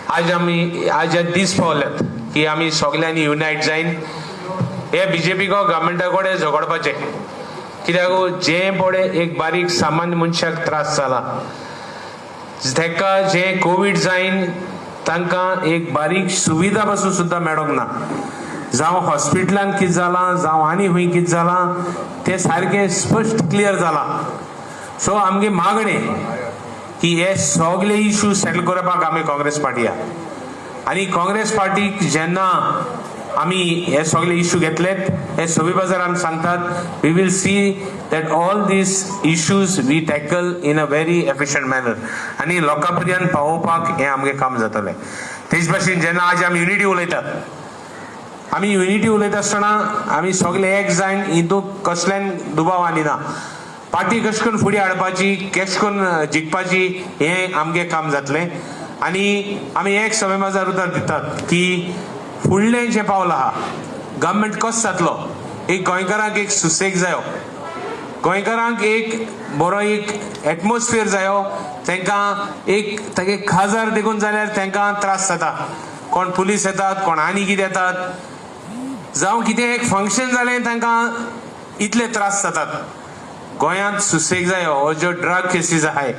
आज दीस पावल्यात की आमी सगळ्यांनी युनायट जायन हे बीजेपी को गव्हर्मेंटा कडेन झगडपाचे, कित्याक जे पडे एक बारीक सामान्य मनशाक त्रास जाला, तेका जे कोविड जायन तांकां एक बारीक सुविधा पासून सुद्दां मेळोंक ना, जावं हॉस्पिटलांत कितें जालां जावं आनी खंय कितें जालां ते सारकें स्पश्ट क्लियर जाला. सो आमगे मागणे की हे सगळे इश्यू सेटल करपाक आमी काँग्रेस पार्टी आहा, आनी काँग्रेस पार्टीक जेन्ना आमी हे सगळे इश्यू घेतलेत हे सवी बाजार आमी सांगतात we will see that all these issues we tackle in a very efficient manner आनी लोकां पर्यंत पावोवपाक हें आमगे काम जातलें. तेच भाशेन जेन्ना आज आमी युनिटी उलयतात, आमी युनिटी उलयता आसतना आमी सगळे एक जायन हितूंक कसल्यान दुबाव आनिना. पार्टी कशें करून फुडें हाडपाची, कशें करून जिखपाची हें आमगे काम जातलें. आनी आमी एक सवे माजार उतर दितात की फुडलें जें पावल आहा गव्हर्मेंट कसो जातलो, एक गोंयकारांक एक सुसेग जायो, गोंयकारांक एक बरो एक एटमॉस्फियर जायो, तांकां एक तागे खाजार देखून जाल्यार तांकां त्रास जाता, कोण पुलीस येतात कोण आनी कितें येतात, जावं कितें एक फंक्शन जालें तांकां इतले त्रास जातात. गोंयांत सुसेग जायो, हो ज्यो ड्रग केसीस आहाय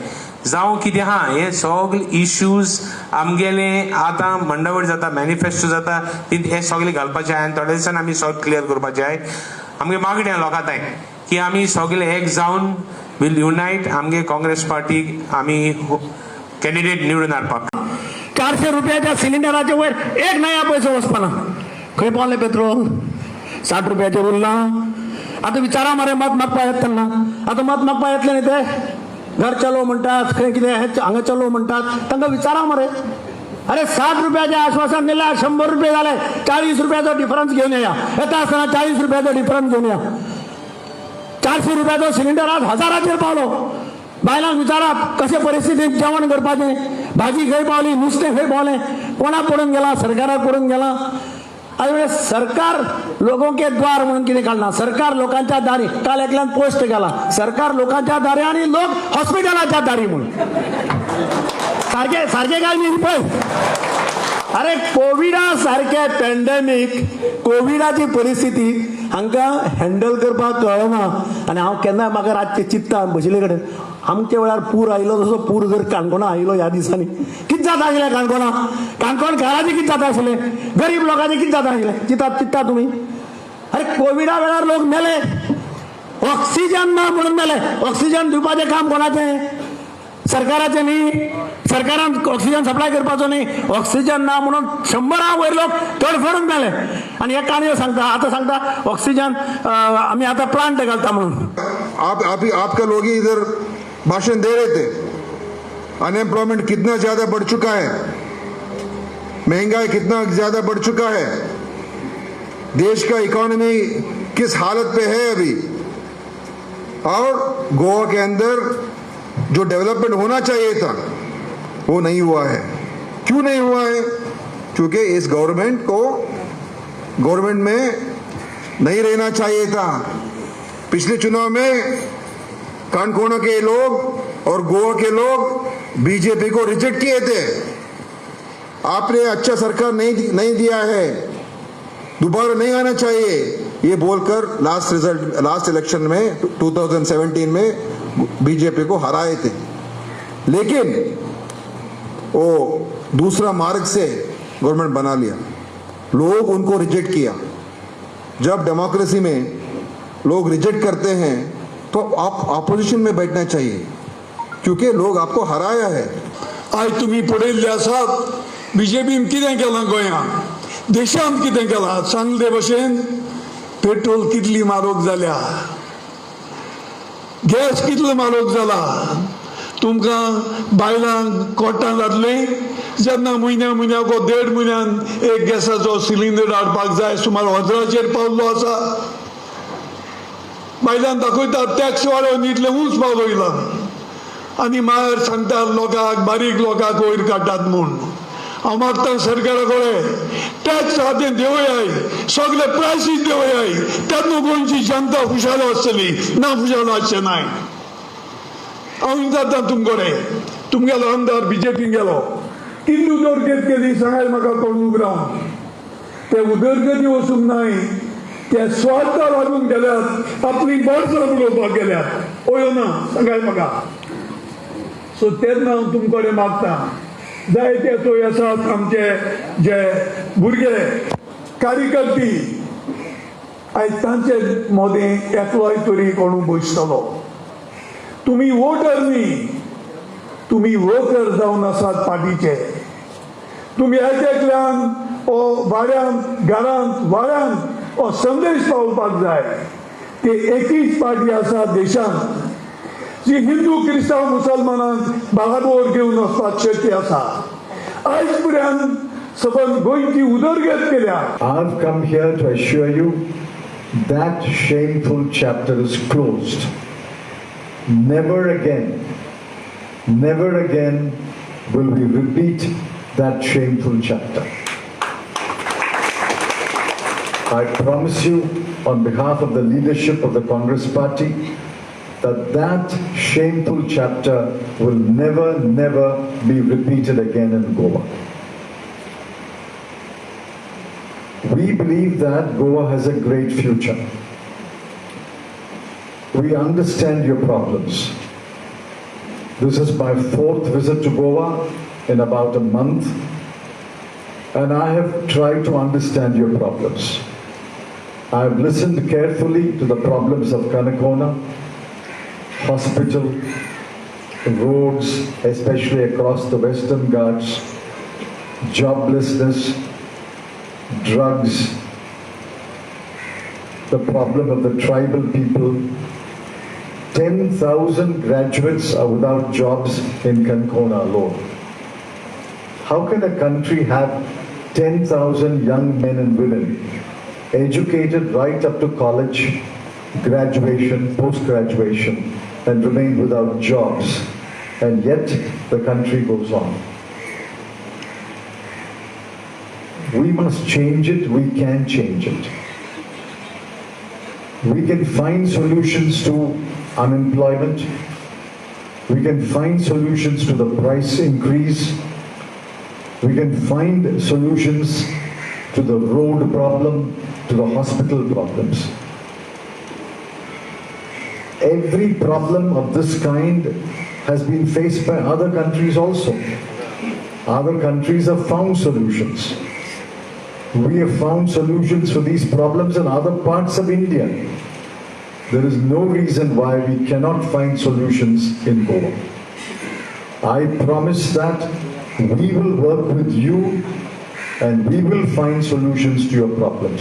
जावं कितें आहा हे सगळे इश्यूज आमगेले आतां मंडवड जाता, मॅनिफेस्टो जाता, हे सगळे घालपाचे आहाय आनी थोड्या दिसान आमी सगळे क्लियर करपाचे आहाय. आमगे मागणें लोकां तांय की आमी सगळे एक जावन विल युनायट आमगे काँग्रेस पार्टीक आमी कॅन्डिडेट निवडून हाडपाक. 400 रुपयाच्या सिलिंडराचे वयर एक नया पैसो वचपाना. खंय पावले पेट्रोल? 60 रुपयाचे उरला. आता विचारा मरे मत मागपा येत त्यांना. आता मत मागपा येतले न्ही ते घर चलो म्हणटात, खंय कितें हांगा चलो म्हणटात, तांकां विचारा मरे. अरे 60 रुपयाचे आश्वासन दिल्यार 100 रुपये जाले, 40 रुपयाचो डिफरन्स घेवन येया. येता आसतना 40 रुपयाचो डिफरन्स घेवन या. 400 रुपयाचो सिलिंडर आज 1000चेर पावलो. बायलांक विचारात कशे परिस्थितीत जेवण करपाचें, भाजी खंय पावली, नुस्तें खंय पावलें, कोणा पडून गेला, सरकाराक पडून गेला. अरे सरकार लोगों के द्वार म्हणून कितें काढला, सरकार लोकांच्या दारी. काल एकल्यान पोस्ट केला सरकार लोकांच्या दारी आणि लोक हॉस्पिटलाच्या दारी म्हणून. सारखे सारखे काय नाही पळय. अरे कोविडा सारखे पॅन्डेमिक, कोविडाची परिस्थिती हांकां हँडल करपाक कळना. आनी हांव केन्ना म्हाका रातचे चिंत्ता बशिल्ले कडेन आमच्या वेळार पूर आयलो तसो पूर जर काणकोणा आयलो ह्या दिसांनी कितें जाता आशिल्लें काणकोणा. काणकोण घराचें कितें जाता आशिल्लें, गरीब लोकांचें कितें जाता आशिल्लें चिंता तुमी. अरे कोविडा वेळार लोक मेले, ऑक्सिजन ना म्हणून मेले. ऑक्सिजन दिवपाचें काम कोणाचें? सरकाराचें न्ही. सरकारान ऑक्सिजन सप्लाय करपाचो न्ही. ऑक्सिजन ना म्हणून 100 वयर लोक तडफडून मेले. आनी एक काणयो सांगता, आतां सांगता ऑक्सिजन आमी आतां प्लांट घालता म्हणून. आपका लोग ही इधर भाषण दे रहे थे. अनएम्प्लॉयमेंट कितना ज्यादा बढ़ चुका है, महंगाई कितना ज्यादा बढ़ चुका है, देश का इकोनॉमी किस हालत पे है अभी, और गोवा के अंदर जो डेवलपमेंट होना चाहिए था वो नहीं हुआ है. क्यों नहीं हुआ है? क्योंकि इस गवर्नमेंट में नहीं रहना चाहिए था. पिछले चुनाव में कानकोना के लोग और गोवा के लोग बीजेपी को रिजेक्ट किए थे. आपने अच्छा सरकार नहीं दिया है, दोबारा नहीं आना चाहिए ये बोलकर लास्ट इलेक्शन में 2017 में बीजेपी को हराए थे. लेकिन वो दूसरा मार्ग से गवर्नमेंट बना लिया, लोग उनको रिजेक्ट किया. जब डेमोक्रेसी में लोग रिजेक्ट करते हैं तो आप ऑपोजिशन में बैठना चाहिए, क्योंकि लोग आपको हराया है. आज तुम्ही पळयल्ले आसात बीजेपीन कितें केलां गोंयांत, देशांत कितें केलां. सांगले भशेन पेट्रोल कितली म्हारग जाल्या, गॅस कितलो म्हारग जाला. तुमकां बायलांक कोर्टांत जातलें जेन्ना म्हयन्याक 1.5 म्हयन्यान एक गॅसाचो सिलिंडर हाडपाक जाय, सुमार 1000चेर पावल्लो आसा. बायलांक दाखयतात टॅक्स वाडोवन इतलें उंच पावयला आनी मागीर सांगतात लोकांक, बारीक लोकांक वयर काडटात म्हूण. हांव मागता सरकारा कडेन टॅक्स हातीन देवयाय, सगळे प्रायसीस देवयाय, तेन्ना गोंयची जनता खुशाल आसतली, ना खुशाल आसचें नाय. हांव विचारता तुमचे कडेन, तुमगेलो आमदार बीजेपीन गेलो, कितली उदरगत केली सांगाय म्हाका कोण उगरावन ते उदरगती वचूंक नाय ते स्वार्था लागून गेल्यात आपली बळसण उलोवपाक गेल्यात ओयो ना सांगाय म्हाका सो तेन्ना हांव तुमचे कडेन मागता जायते थंय आसात आमचे जे भुरगे कार्यकर्ती आयज तांचे मोदें एकलोय तरी कोण बसतलो तुमी वोटर न्ही तुमी वर्कर जावन आसात पार्टीचे तुमी एकल्यान ओ वाड्यांत घरांत वाड्यांत हो संदेश पावोवपाक जाय की एकूच पार्टी आसा देशांत जी हिंदू क्रिस्तांव मुसलमानांक बागाबोर घेवन वचपाक शक्य आसा आयज पर्यंत सबंद गोंयची उदरगत केल्या I've come here to assure you that shameful chapter is closed. Never again will we repeat that shameful chapter. I promise you on behalf of the leadership of the Congress Party that shameful chapter will never be repeated again in Goa. We believe that Goa has a great future. We understand your problems. This is my 4th visit to Goa in about a month, and I have tried to understand your problems. I have listened carefully to the problems of Kanakona, hospital, roads, especially across the Western Ghats, joblessness, drugs, the problem of the tribal people. 10,000 graduates are without jobs in Kankona alone. How can a country have 10,000 young men and women educated right up to college, graduation, post-graduation, and remain without jobs, and yet the country goes on? We must change it, we can change it. We can find solutions to unemployment. We can find solutions to the price increase. We can find solutions to the road problem, to the hospital problems. Every problem of this kind has been faced by other countries also. Other countries have found solutions. We have found solutions for these problems in other parts of India. There is no reason why we cannot find solutions in Goa. I promise that we will work with you and we will find solutions to your problems.